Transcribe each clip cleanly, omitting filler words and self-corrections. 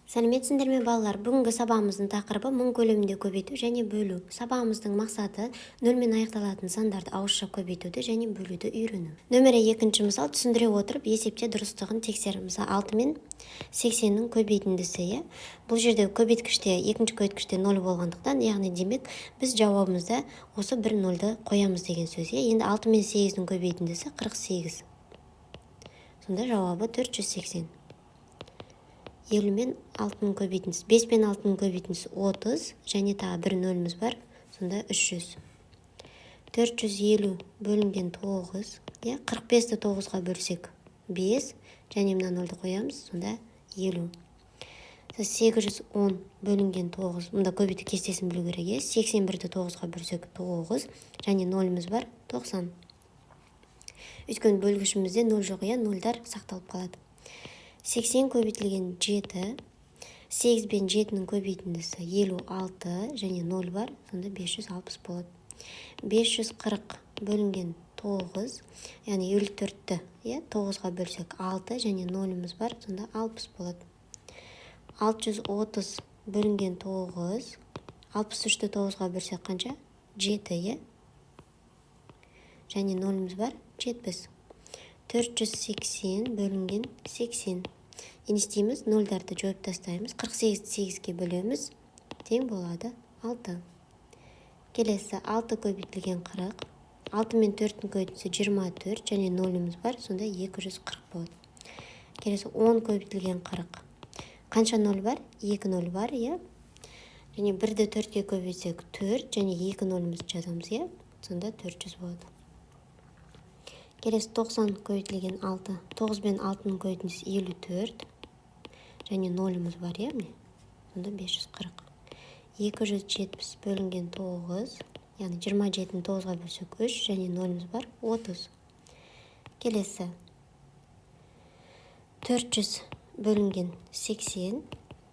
Сәлеметсіңдер ме балалар? Бүгінгі сабағымыздың тақырыбы мың көлемінде көбейту және бөлу. Сабағымыздың мақсаты нөлмен аяқталатын сандарды ауызша көбейтуді және бөлуді үйрену. Нөмірі 2 мысал түсіндіре отырып есепте дұрыстығын тексер. Мысалы 6 мен 80-нің көбейтіндісі. Бұл жерде көбейткіште екінші көбейткіште 0 болғандықтан, яғни демек біз жауабымызда осы бір 0-ды қоямыз деген сөз. Енді 6 мен 8-нің көбейтіндісі 48. Сонда жауабы 480. 50 мен 6-ның көбейтіндісі 5 пен 6-ның көбейтіндісі 30 және тағы бір 0-міз бар, сонда 300. 450 бөлінген 9, 45-ті 9-ға бөлсек 5 және мына 0-ды қоямыз, сонда 50. 810 бөлінген 9, мұнда көбейту кестесін білу керек. 81-ді 9-ға бөлсек 9 және 0-міз бар 90. Өйткені бөлгішімізде 0 жоқ, 0-дар сақталып қалады. 80 көбейтілген 7, 8 бен 7-нің көбейтіндісі 56 және 0 бар, сонда 560 болады. 540 бөлінген 9, яғни 54-ті 9-ға бөлсек 6 және 0-міз бар, сонда 60 болады. 630 бөлінген 9, 63-ті 9-ға бөлсек қанша? 7, және 0-міз бар 70. 480 бөлінген 80. Не істейміз? 0-дарды жойып тастаймыз. 48-ті 8-ге бөлеміз. Тең болады 6. Келесі 6 көбейтілген 40. 6 мен 4-дің көбейтіндісі 24 және 0-міз бар, сонда 240 болады. Келесі 10 көбейтілген 40. Қанша 0 бар? 2 0 бар, Және 1-ді 4-ге көбейтсек 4 және 2 0-міз жазамыз, Сонда 400 болады. Келесі 90 көбейтілген 6. 9 бен 6-ның көбейтіндісі 54 және 0-мыз бар, Сонда 540. 270 бөлінген 9, яғни 27-ні 9-ға бөлсек 3 және 0-мыз бар 30. Келесі 400 бөлінген 80.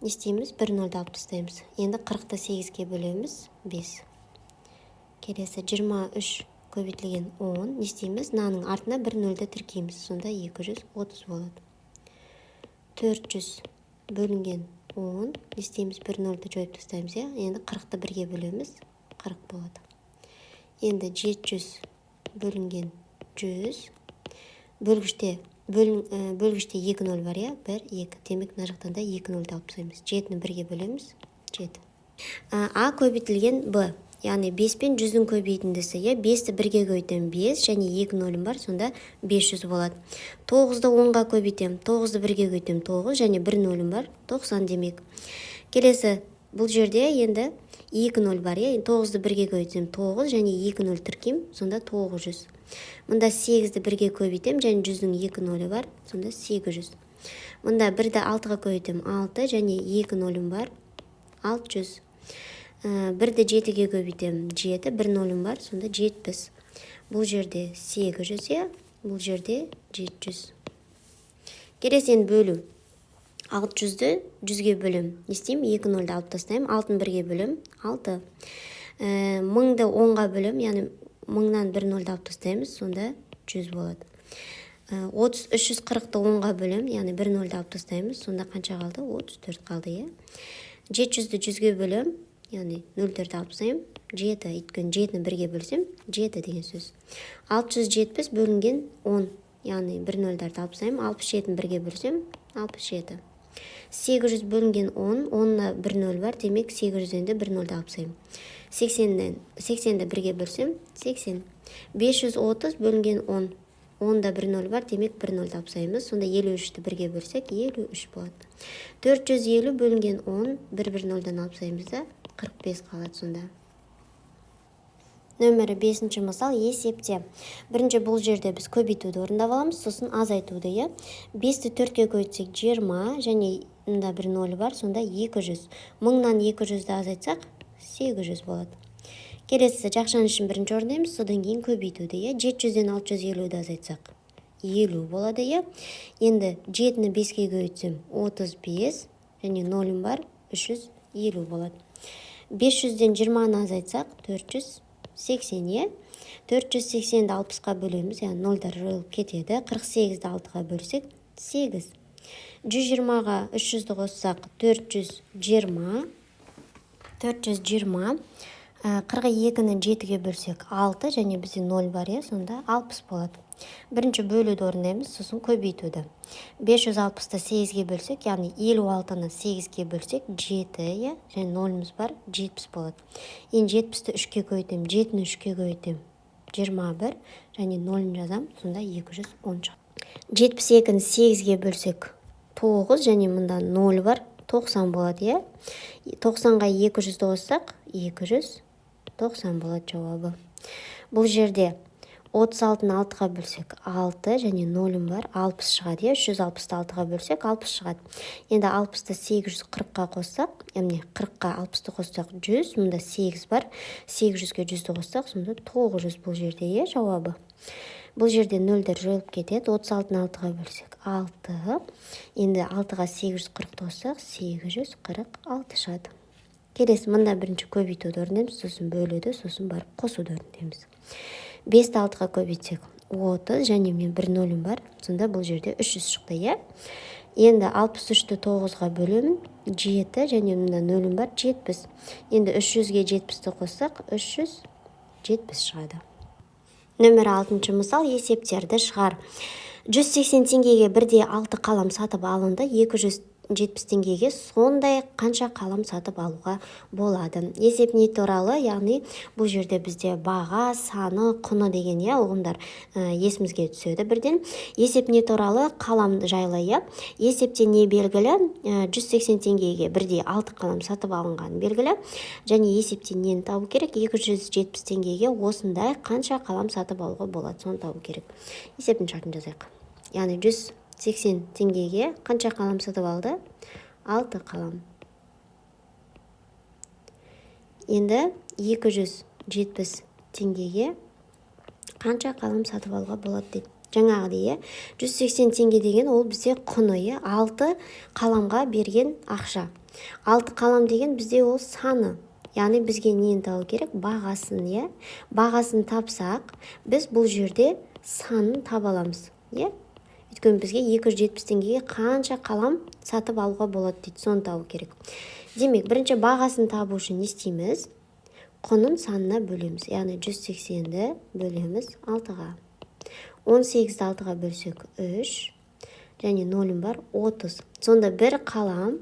Не істейміз? 1 0-ды алып тастаймыз. Енді 40-ты 8-ге бөлеміз 5. Келесі 23 көбейтілген 10. Не істейміз? Наның артына 1 0-ді тіркейміз. Сонда 230 болады. 400 бөлінген 10. Не істейміз? 1 0-ді жойып тастаймыз, Енді 40-ты 1-ге бөлеміз. 40 болады. Енді 700 бөлінген 100. Бөлгіште 2 0 бар, 1, 2. Демек, мына жақтан да 2 0-ді алып тастаймыз. 7-ні 1-ге бөлеміз. 7. А көбейтілген Б. Яғни 5 пен 100-дің көбейтіндісі, 5-ті 1-ге көбейтем 5 және 2 0-ім бар, сонда 500 болады. 9-ды 10-ға көбейтем, 9-ды 1-ге көбейтем 9 және 1 0-ім бар, 90 демек. Келесі бұл жерде енді 2 0 бар, 9-ды 1-ге көбейтем 9 және 2 0 тіркем, сонда 900. Мұнда 8-ді 1-ге көбейтем және 100-дің 2 0-і бар, сонда 800. Мұнда 1-ді 6-ға көбейтем 6 және 2 0-ім бар, 600. 1-ді 7-ге көбейтем 7, 1 0-ім бар, сонда 70. Бұл жерде 800, бұл жерде 700. Келесі енді бөлу. 600-ді 100-ге бөлем. Не істеймін? 2 0-ді алып тастаймын. 6-ны 1-ге бөлем 6. 1000-ды 10-ға бөлем, яғни 1000-нан 1 0-ді алып тастаймыз, сонда 100 болады. 340-ды 10-ға бөлем, яғни 1 0-ді алып тастаймыз, сонда қанша қалды? 34 қалды, 700-ді 100-ге бөлем, яғни 0-дерді алып тастаймын, 7. Өйткені 7-ні 1-ге бөлсем 7 деген сөз. 670 бөлінген 10, яғни 1 0-дарды алып тастаймын, 67-ні 1-ге бөлсем 67. 800 бөлінген 10, 10-на 1 0 бар, демек 800-ден 1 0-ді алып тастаймын. 80-ді 1-ге бөлсем 80. 530 бөлінген 10, 10-да 1 0 бар, демек 1 0-ді алып тастаймыз. Сонда 53-ті 1-ге бөлсек 53 болады. 450 бөлінген 10, 1 0-дан алып тастаймыз да 45 қалады сонда. Нөмірі 5-ші мысал есепте. Бірінші бұл жерде біз көбейтуді орындап аламыз, сосын азайтуды, 5-ті 4-ге көбейтсек 20 және мұнда 1 0 бар, сонда 200. 1000-нан 200-ді азайтсақ 800 болады. Келесі жақшаны үшін бірінші орындаймыз, содан кейін көбейтуді, 700-ден 650-ді азайтсақ 50 болады, Енді 7-ні 5-ге көбейтсем 35 және 0-ім бар, 350 болады. 500-ден 20-ны азайтсақ 480, 480-ді 60-қа бөлеміз, яғни 0-дар жойылып кетеді. 48-ді 6-ға бөлсек 8. 120-ға 300-ді қоссақ 420. 42-ні 7-ге бөлсек 6, және бізде 0 бар, сонда 60 болады. Бірінші бөлуді орындаймыз, сосын көбейтуді. 560-ті 8-ге бөлсек, яғни 56-ны 8-ге бөлсек 7, және 0-міз бар, 70 болады. Енді 70-ті 3-ке көбейтем, 7-ні 3-ке көбейтем, 21, және 0-ын жазам, сонда 210 шығады. 72-ні 8-ге бөлсек 9, және мұнда 0 бар, 90 болады, 90-ға 200-ді қоссақ 290 болады жауабы. Бұл жерде 36-ны 6-ға бөлсек 6, және 0-ым бар, 60 шығады, 360-ті 6-ға бөлсек 60 шығады. Енді 60-ты 840-қа қоссақ, яғни 40-қа 60-ты қоссақ 100, мұнда 8 бар, 800-ге 100-ді қоссақ, сонда 900 бұл жерде, жауабы. Бұл жерде 0-дер жойылып кетеді, 36-ны 6-ға бөлсек 6, енді 6-ға 840-ді қоссақ 846 шығады. Келесі, мұнда бірінші көбейтуді орындаймыз, сосын бөлуді, сосын барып қосуды орындаймыз. 5-ті 6-ға көбейтсек 30, және мен 1 0-ым бар, сонда бұл жерде 300 шықты, Енді 63-ті 9-ға бөлемін, 7, және мұнда 0-ым бар, 70. Енді 300-ге 70-ті қоссақ 370 шығады. Нөмір 6-шы мысал, есептерді шығар. 180 теңгеге бірде 6 қалам сатып алынды, 270 теңгеге сондай қанша қалам сатып алуға болады. Есеп не туралы, яғни бұл жерде бізде баға, саны, құны деген ұғымдар есімізге түседі бірден. Есеп не туралы, қалам жайлы. Есепте не белгілі, 180 теңгеге бірде 6 қалам сатып алынған белгілі. Және есепте нені табу керек, 270 теңгеге осындай қанша қалам сатып алуға болады, соны табу керек. Есептің шартын жазайық. Яғни 180 теңгеге қанша қалам сатып алды? 6 қалам. Енді 270 теңгеге қанша қалам сатып алуға болады дейді. Жаңағы 180 теңге деген ол бізде құны, 6 қаламға берген ақша. 6 қалам деген бізде ол саны. Яғни бізге нені табу керек? Бағасын, Бағасын тапсақ, біз бұл жерде санын таба аламыз, Өйткені бізге 270 теңгеге қанша қалам сатып алуға болады дейді, соны табу керек. Демек, бірінші бағасын табу үшін не істейміз? Құнын санына бөлеміз. Яғни 180-ді бөлеміз 6-ға. 18-ді 6-ға бөлсек 3, және 0-ым бар 30. Сонда бір қалам,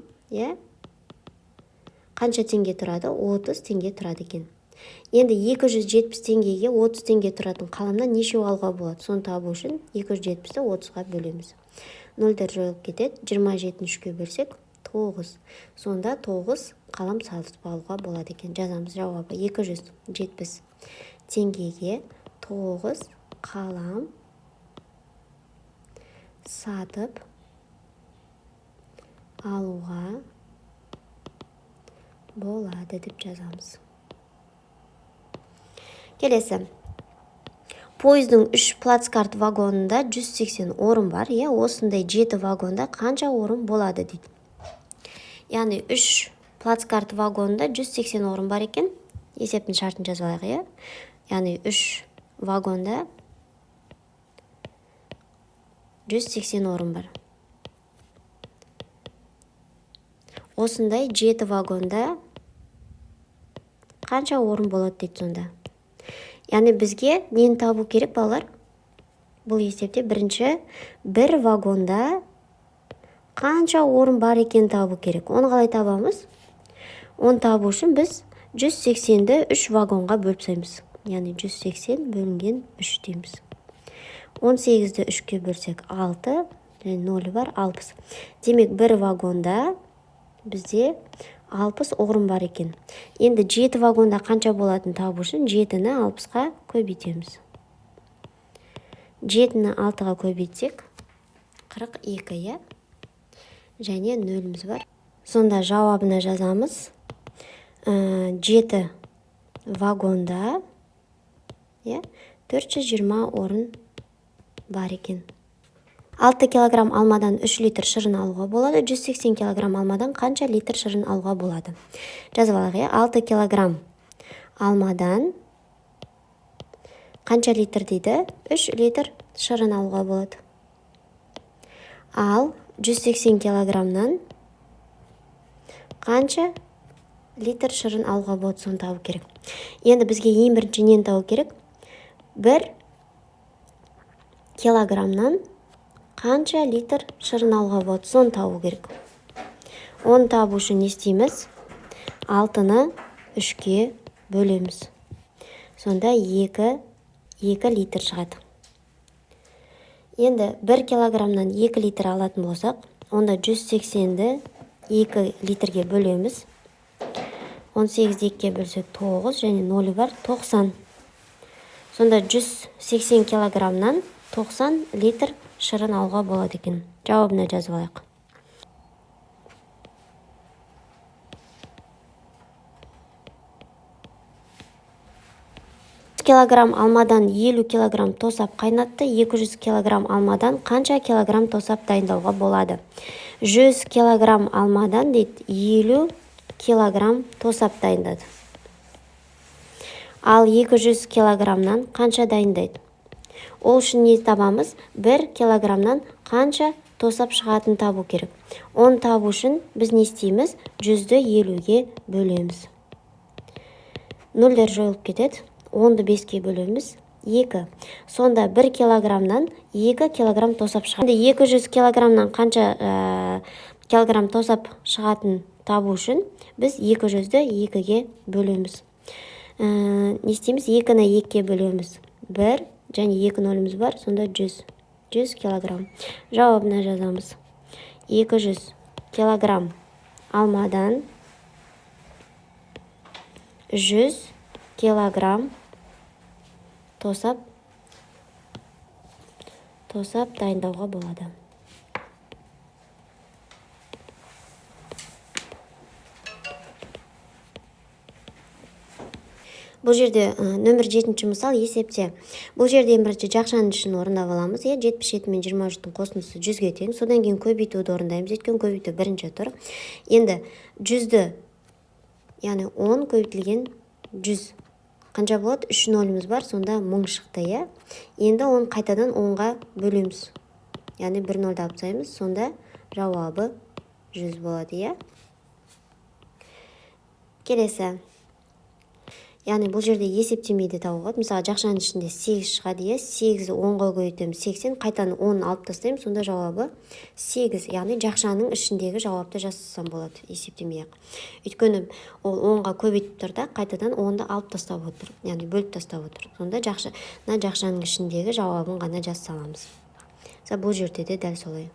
қанша теңге тұрады? 30 теңге тұрады екен. Енді 270 теңгеге 30 теңге тұратын қаламнан неше алуға болады? Соны табу үшін 270-ді 30-ға бөлеміз. 0-дер жойылып кетеді, 27-ні 3-ке бөлсек 9. Сонда 9 қалам сатып алуға болады екен. Жазамыз жауабы. 270 теңгеге 9 қалам сатып алуға болады деп жазамыз. Келесі. Пойыздың 3 плацкарт вагонында 180 орын бар, осындай 7 вагонда қанша орын болады дейді. Яғни 3 плацкарт вагонында 180 орын бар екен. Есептің шартын жазып алайық, Яғни 3 вагонда 180 орын бар. Осындай 7 вагонда қанша орын болады дейді сонда. Яғни бізге нені табу керек, балалар? Бұл есепте бірінші бір вагонда қанша орын бар екен табу керек. Оны қалай табамыз? Оны табу үшін біз 180-ді 3 вагонға бөліп sayымыз. Яғни 180 бөлінген 3 дейміз. 18-ді 3-ке бөлсек 6, және 0 бар 60. Демек бір вагонда бізде 60 орын бар екен. Енді 7 вагонда қанша болатын табу үшін 7-ні 60-ға көбейтеміз. 7-ні 6-ға көбейтсек 42, және 0-міз бар. Сонда жауабына жазамыз. 7 вагонда 420 орын бар екен. 6 килограмм алмадан 3 литр шырын алуға болады. 180 килограмм алмадан қанша литр шырын алуға болады? Жазып алайық, 6 килограмм алмадан қанша литр дейді? 3 литр шырын алуға болады. Ал 180 килограммнан қанша литр шырын алуға болады, соны табу керек. Енді бізге ең бірінші нені табу керек? 1 килограммнан қанша литр шырын алуға болады, соны табу керек. Оны табу үшін не істейміз? 6-ны 3-ке бөлеміз. Сонда 2 литр шығады. Енді 1 килограммнан 2 литр алатын болсақ, онда 180-ді 2 литрге бөлеміз. 18-ді 2-ке бөлсек 9 және 0 бар 90. Сонда 180 килограммнан 90 литр шырын алуға болады екен. Жауабына жазып алайық. Килограмм алмадан 50 килограмм тосап қайнатты. 200 килограмм алмадан қанша килограмм тосап дайындауға болады? 100 килограмм алмадан дейді 50 килограмм тосап дайындады. Ал 200 килограммнан қанша дайындайды? Ол үшін не табамыз? 1 килограммнан қанша тосап шығатын табу керек. Оны табу үшін біз не істейміз? 100-ді 50-ге бөлеміз. 0-дер жойылып кетеді. 10-ды 5-ке бөлеміз. 2. Сонда 1 килограммнан 2 килограмм тосап шығады. 200 килограммнан қанша килограмм тосап шығатын табу үшін біз 200-ді 2-ге бөлеміз. Не істейміз? 2-ні 2-ке бөлеміз. 1 және 2 нөліміз бар, сонда 100 килограмм. Жауабына жазамыз. 200 килограмм алмадан 100 килограмм тосап дайындауға болады. Бұл жерде нөмір 7-ші мысал есепте. Бұл жерде бірінші жақшаның ішін орындап аламыз. 77 мен 23-тің қосындысы 100-ге тең. Содан кейін көбейтуді орындаймыз. Өйткені көбейту бірінші тұр. Енді 100-ді, яғни 10 көбейтілген 100 қанша болады? 3 нөліміз бар, сонда 1000 шықты. Енді оны қайтадан 10-ға бөлеміз. Яғни 1 нөлді алып тастаймыз, сонда жауабы 100 болады. Келесі. Яғни бұл жерде есептемейді табуға. Мысалы, жақшаның ішінде 8 шығады. 8-ді 10-ға көбейтеміз 80, қайтадан 10 алып тастаймыз, сонда жауабы 8. Яғни жақшаның ішіндегі жауапты жасасам болады, есептемей-ақ. Өйткені ол 10-ға көбейтіп тұр да, қайтадан 10-ды алып тастап отыр. Яғни бөліп тастап отыр. Сонда жақшаның ішіндегі жауабын ғана жаза аламыз. Бұл жерде де дәл солай.